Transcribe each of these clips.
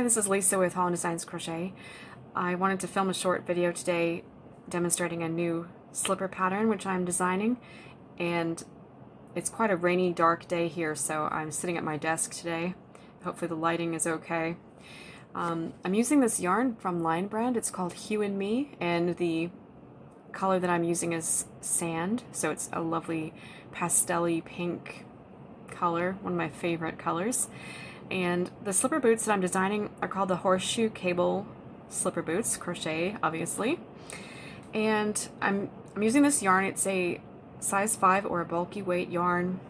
Hi, this is Lisa with Holland Designs Crochet. I wanted to film a short video today demonstrating a new slipper pattern which I'm designing, and it's quite a rainy, dark day here, so I'm sitting at my desk today. Hopefully the lighting is okay. I'm using this yarn from Line Brand. It's called Hue and Me, and the color that I'm using is sand, so it's a lovely pastel-y pink color, one of my favorite colors. And the slipper boots that I'm designing are called the Horseshoe cable slipper boots, crochet obviously. And I'm using this yarn. It's a size 5 or a bulky weight yarn,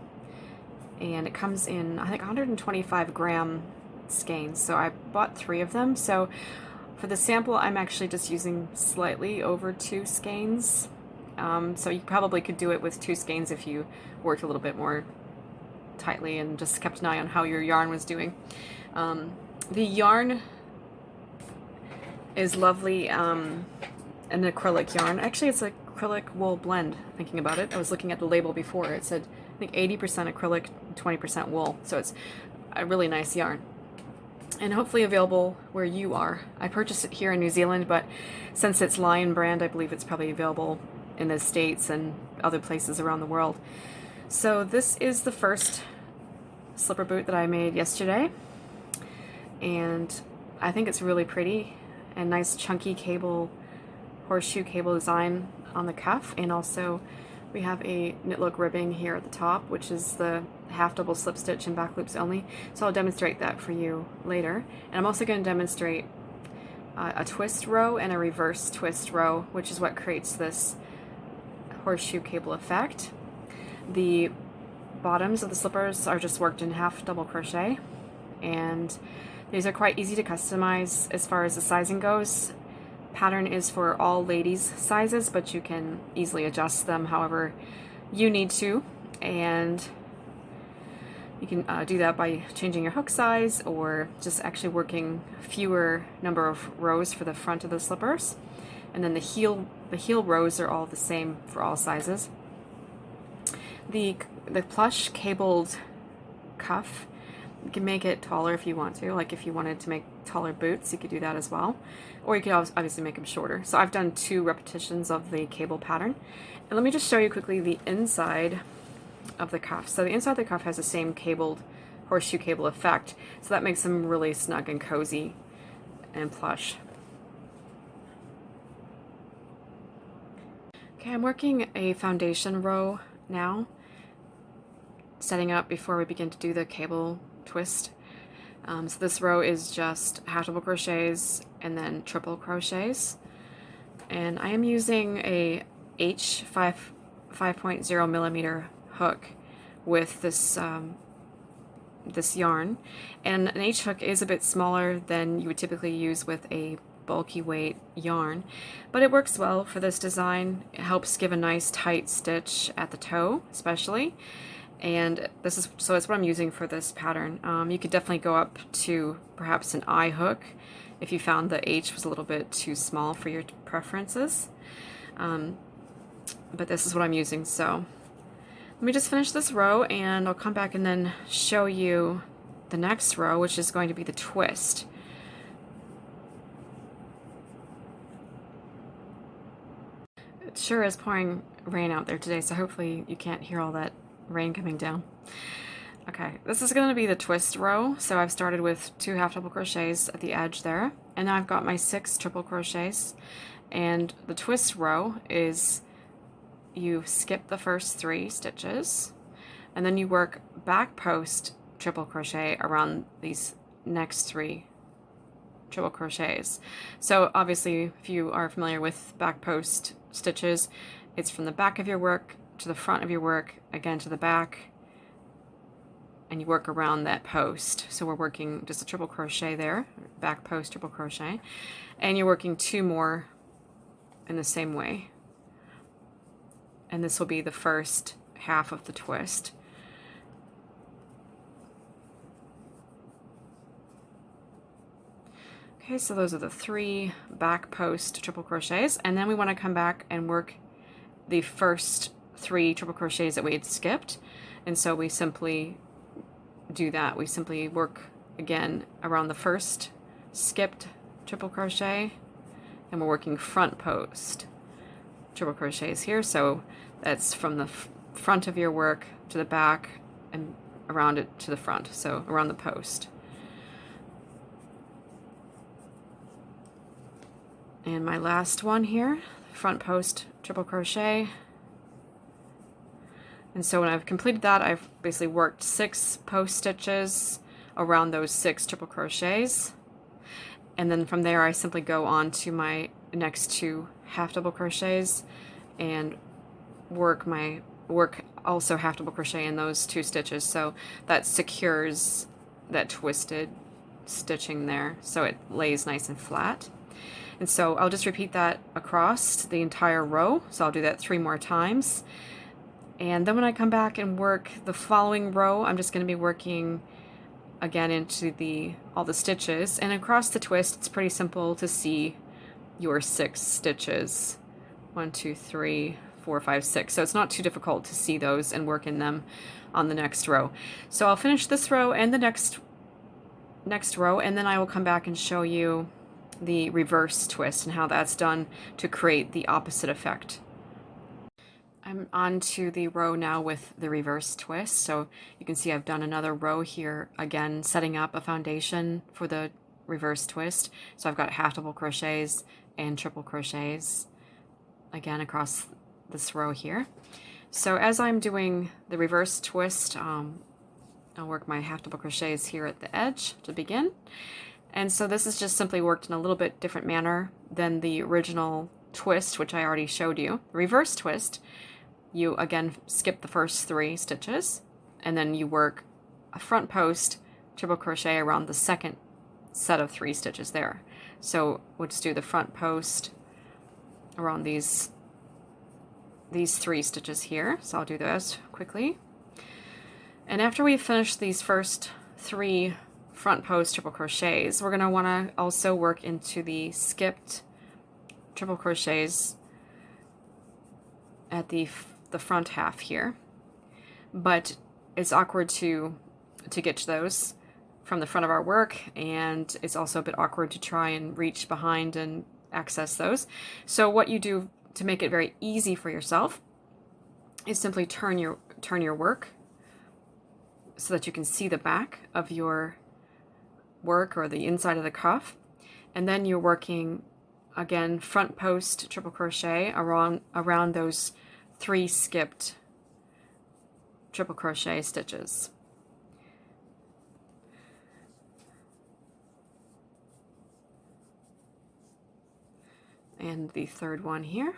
and it comes in I think 125 gram skeins, so I bought 3 of them. So for the sample I'm actually just using slightly over 2 skeins, so you probably could do it with 2 skeins if you worked a little bit more tightly and just kept an eye on how your yarn was doing. The yarn is lovely, an acrylic yarn. Actually, it's an acrylic wool blend, thinking about it. I was looking at the label before. It said, I think 80% acrylic, 20% wool. So it's a really nice yarn. And hopefully available where you are. I purchased it here in New Zealand, but since it's Lion Brand, I believe it's probably available in the States and other places around the world. So this is the first slipper boot that I made yesterday, and I think it's really pretty and nice chunky cable, horseshoe cable design on the cuff, and also we have a knit look ribbing here at the top, which is the half double slip stitch and back loops only. So I'll demonstrate that for you later, and I'm also going to demonstrate a twist row and a reverse twist row, which is what creates this horseshoe cable effect. The bottoms of the slippers are just worked in half double crochet, and these are quite easy to customize as far as the sizing goes. Pattern is for all ladies sizes, but you can easily adjust them however you need to, and you can do that by changing your hook size or just actually working fewer number of rows for the front of the slippers. And then the heel rows are all the same for all sizes. The plush cabled cuff, you can make it taller if you want to. Like if you wanted to make taller boots, you could do that as well. Or you could obviously make them shorter. So I've done 2 repetitions of the cable pattern. And let me just show you quickly the inside of the cuff. So the inside of the cuff has the same cabled horseshoe cable effect. So that makes them really snug and cozy and plush. Okay, I'm working a foundation row now, setting up before we begin to do the cable twist. So this row is just half double crochets and then triple crochets, and I am using a H 5.0 millimeter hook with this this yarn, and an H hook is a bit smaller than you would typically use with a bulky weight yarn, but it works well for this design. It helps give a nice tight stitch at the toe especially, and this is so it's what I'm using for this pattern. You could definitely go up to perhaps an I hook if you found the H was a little bit too small for your preferences, but this is what I'm using. So let me just finish this row and I'll come back and then show you the next row, which is going to be the twist. It sure is pouring rain out there today, so hopefully you can't hear all that rain coming down. Okay, this is going to be the twist row. So I've started with 2 half double crochets at the edge there, and now I've got my 6 triple crochets. And the twist row is you skip the first 3 stitches, and then you work back post triple crochet around these next 3 triple crochets. So obviously if you are familiar with back post stitches, it's from the back of your work to the front of your work, again to the back, and you work around that post. So we're working just a triple crochet there, back post triple crochet, and you're working 2 more in the same way, and this will be the first half of the twist. Okay, so those are the 3 back post triple crochets, and then we want to come back and work the first 3 triple crochets that we had skipped, and so we simply do that. We simply work again around the first skipped triple crochet, and we're working front post triple crochets here. So that's from the front of your work to the back and around it to the front, so around the post. And my last one here, front post triple crochet. And so when I've completed that, I've basically worked 6 post stitches around those 6 triple crochets. And then from there I simply go on to my next 2 half double crochets and work also half double crochet in those 2 stitches, so that secures that twisted stitching there so it lays nice and flat. And so I'll just repeat that across the entire row, so I'll do that 3 more times. And then when I come back and work the following row, I'm just going to be working again into all the stitches, and across the twist it's pretty simple to see your 6 stitches. 1, 2, 3, 4, 5, 6. So it's not too difficult to see those and work in them on the next row. So I'll finish this row and the next row, and then I will come back and show you the reverse twist and how that's done to create the opposite effect. I'm on to the row now with the reverse twist. So you can see I've done another row here, again setting up a foundation for the reverse twist. So I've got half double crochets and triple crochets again across this row here. So as I'm doing the reverse twist, I'll work my half double crochets here at the edge to begin. And so this is just simply worked in a little bit different manner than the original twist, which I already showed you. The reverse twist, you again skip the first 3 stitches, and then you work a front post triple crochet around the second set of 3 stitches there. So we'll just do the front post around these 3 stitches here. So I'll do those quickly. And after we finish these first 3 front post triple crochets, we're going to want to also work into the skipped triple crochets at the front half here. But it's awkward to get to those from the front of our work, and it's also a bit awkward to try and reach behind and access those. So what you do to make it very easy for yourself is simply turn your work so that you can see the back of your work or the inside of the cuff, and then you're working again front post triple crochet around those 3 skipped triple crochet stitches. And the third one here.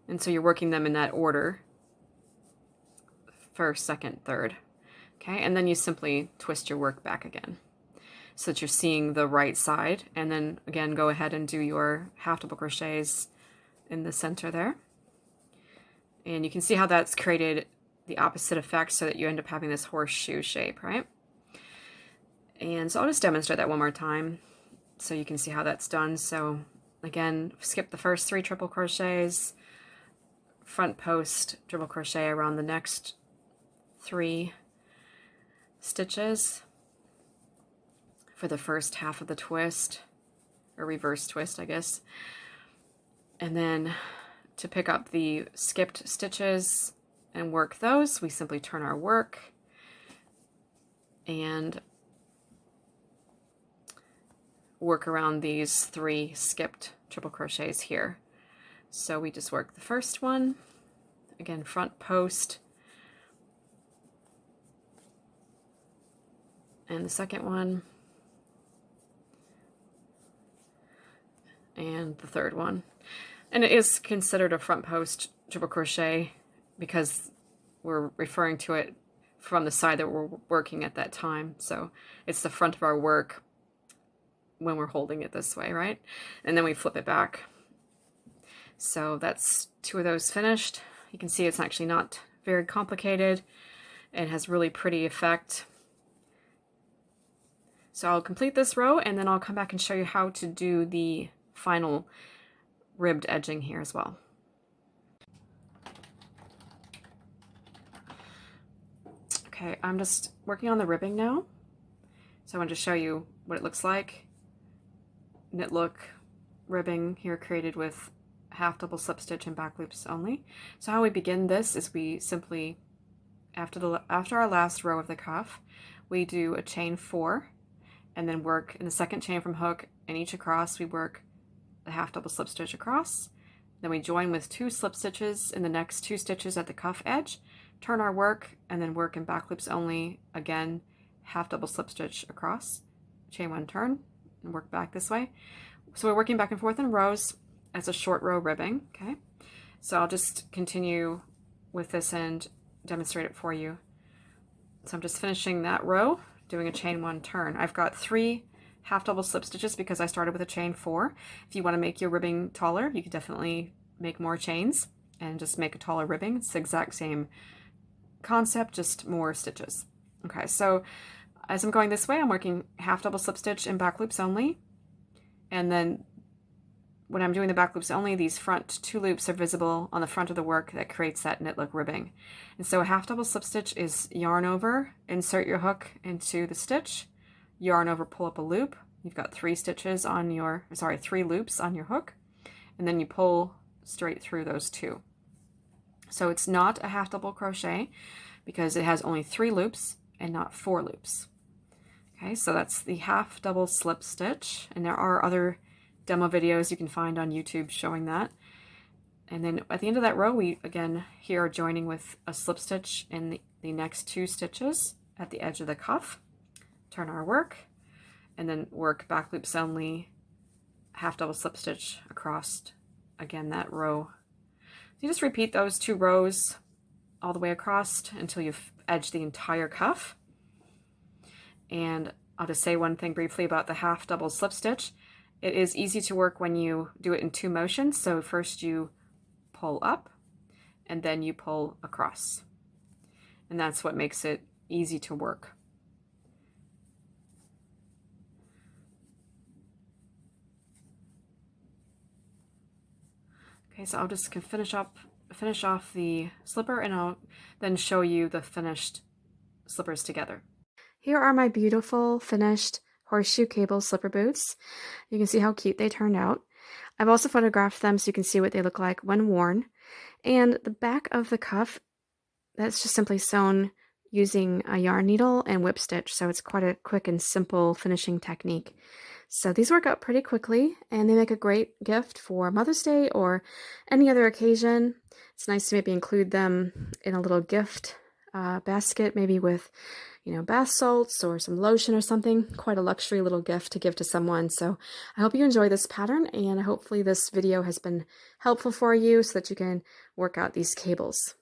And so you're working them in that order, first, second, third. Okay, and then you simply twist your work back again so that you're seeing the right side, and then again go ahead and do your half double crochets in the center there. And you can see how that's created the opposite effect so that you end up having this horseshoe shape, right? And so I'll just demonstrate that one more time so you can see how that's done. So again, skip the first 3 triple crochets, front post triple crochet around the next 3 stitches for the first half of the twist, or reverse twist, I guess. And then to pick up the skipped stitches and work those, we simply turn our work and work around these 3 skipped triple crochets here. So we just work the first one, again front post, and the second one, and the third one. And it is considered a front post triple crochet because we're referring to it from the side that we're working at that time. So it's the front of our work when we're holding it this way, right? And then we flip it back. So that's 2 of those finished. You can see it's actually not very complicated and has really pretty effect. So I'll complete this row and then I'll come back and show you how to do the final ribbed edging here as well. Okay, I'm just working on the ribbing now. So I wanted to show you what it looks like. Knit look ribbing here created with half double slip stitch and back loops only. So how we begin this is we simply, after our last row of the cuff, we do a chain 4 and then work in the second chain from hook, and each across we work a half double slip stitch across. Then we join with 2 slip stitches in the next 2 stitches at the cuff edge, turn our work, and then work in back loops only, again half double slip stitch across, chain 1, turn, and work back this way. So we're working back and forth in rows as a short row ribbing. Okay, so I'll just continue with this and demonstrate it for you. So I'm just finishing that row, doing a chain 1, turn. I've got 3 half double slip stitches because I started with a chain 4. If you want to make your ribbing taller, you could definitely make more chains and just make a taller ribbing. It's the exact same concept, just more stitches. Okay, so as I'm going this way, I'm working half double slip stitch and back loops only. And then when I'm doing the back loops only, these front 2 loops are visible on the front of the work that creates that knit look ribbing. And so a half double slip stitch is yarn over, insert your hook into the stitch, yarn over, pull up a loop. You've got 3 stitches on your, 3 loops on your hook, and then you pull straight through those 2. So it's not a half double crochet because it has only 3 loops and not 4 loops. Okay, so that's the half double slip stitch, and there are other demo videos you can find on YouTube showing that. And then at the end of that row, we again here are joining with a slip stitch in the next 2 stitches at the edge of the cuff, turn our work, and then work back loops only, half double slip stitch across again that row. So you just repeat those 2 rows all the way across until you've edged the entire cuff. And I'll just say one thing briefly about the half double slip stitch. It is easy to work when you do it in 2 motions. So first you pull up and then you pull across. And that's what makes it easy to work. Okay, so I'll just finish off the slipper, and I'll then show you the finished slippers together. Here are my beautiful finished horseshoe cable slipper boots. You can see how cute they turned out. I've also photographed them so you can see what they look like when worn. And the back of the cuff, that's just simply sewn using a yarn needle and whip stitch, so it's quite a quick and simple finishing technique. So these work out pretty quickly, and they make a great gift for Mother's Day or any other occasion. It's nice to maybe include them in a little gift basket, maybe with, you know, bath salts or some lotion or something. Quite a luxury little gift to give to someone. So I hope you enjoy this pattern, and hopefully this video has been helpful for you so that you can work out these cables.